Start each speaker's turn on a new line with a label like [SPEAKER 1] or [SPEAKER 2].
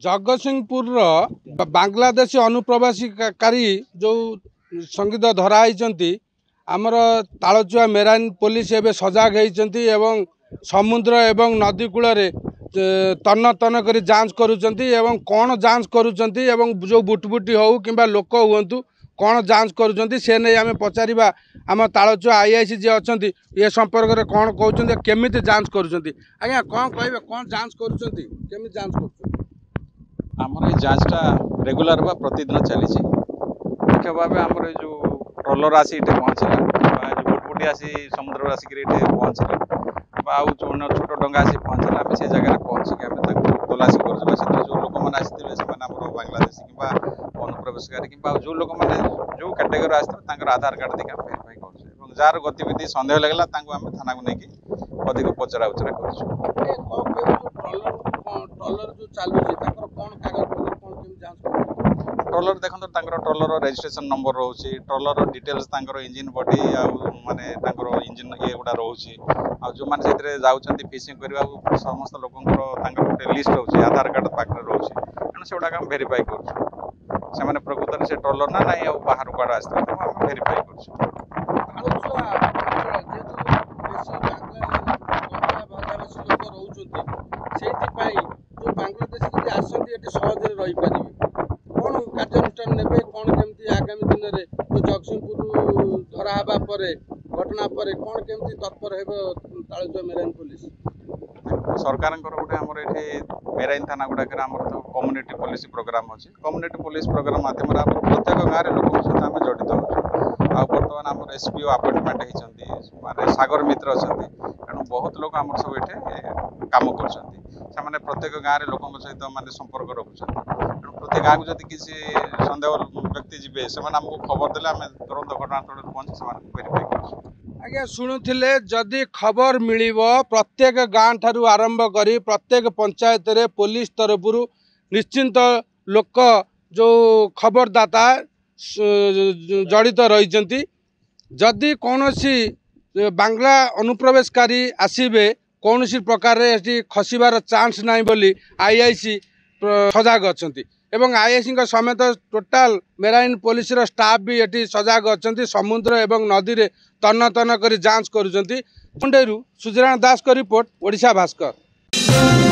[SPEAKER 1] जगतसिंहपुर बांग्लादेशी अनुप्रवासीकारी जो संगीत धराई आमर तालचुआ मेराइन पुलिस एवं सजग होती समुद्र एवं नदी कूल तन्न तन्न कर जांच करुँच कौन जांच करुँच जो बुटबुटी हो कि लोक हूँ कौन जांच करुँच से नहीं आम पचार आम तालचुआ आईआईसी जी अच्छा ये संपर्क में कौन कहते केमी जांच करुँच आज्ञा कौन कहे कौन जांच करुँच जांच कर
[SPEAKER 2] आमर ये जांचटा रेगुलर बा प्रतिदिन चली मुख्य भाव आमर जो ट्रलर आसी ये पहुँचला जो बुटबुटी आसी समुद्र आसिक ये पहुँचले जो छोट डंगा आसी पहुँचला आम से जगह पहुँचिक आम तलाशी कर जो लोक मैंने आसते बांग्लादेशी कि अनुप्रवेशकारी कि जो लोक मैंने जो कैटेगरी आसते आधार कार्ड देखिए आम भेरीफाई कर जार गतिविधि सन्देह लगला आम थाना को लेकिन अधिक पचरा उचरा ट्रलर देखो ट्रलर रजिस्ट्रेशन नंबर रोचे ट्रलर डिटेल्स इंजिन बॉडी माने इंजिन ये गुड़ा रोचे जो मैंने जाऊँ फिशिंग करने समस्त लोक गोटे लिस्ट रोचे आधार कार्ड पाखे रोचे तेणु से गुड़ा भेरीफाई कर प्रकृत से ट्रलर ना ना बाहर कड़े आसते आम भेरीफाई कर
[SPEAKER 1] सहज रही कौन कार्यानुष्ठान ने कौन केमती आगामी दिन में जो जगतसिंहपुर धराहबा घटना पर कौन केमती तत्पर तालचुआ मेराइन पुलिस
[SPEAKER 2] सरकार गोटे आमर ये मेराइन थाना गुड़ाक तो कम्युनिटी पुलिस प्रोग्राम अच्छे कम्युनिटी पुलिस प्रोग्राम माध्यम प्रत्येक गाँव में लोक सहित आम जड़ित हो बर्तमान आम एसपीओ अपॉइंटमेंट होती सागर मित्र अच्छा तेणु बहुत लोग आम सब ये कम कर प्रत्येक गाँव में लोक सहित मानते संपर्क रखुच्च तेणु प्रत्येक गाँव को किसी सन्देह व्यक्ति जी से आमको खबर देले आम तुरंत घटनास्थल पहुँची से वेरीफाई कर
[SPEAKER 1] आज्ञा शुणुले जदि खबर मिल प्रत्येक गाँ ठारू आरंभ कर प्रत्येक पंचायत रे पुलिस तरफ निश्चिंत लोक जो खबरदाता जड़ित रही जदि कौन बांग्ला अनुप्रवेशकारी आसबे कौन प्रकार खसबार चांस नहीं बोली आईआईसी सजग अच्छा एवं आईआईसी समेत टोटाल मेराइन पुलिस स्टाफ भी ये सजग अच्छा समुद्र एवं नदी रे तन्न तन्न कर जांच करुँच सुजराण दास का रिपोर्ट ओडिशा भास्कर।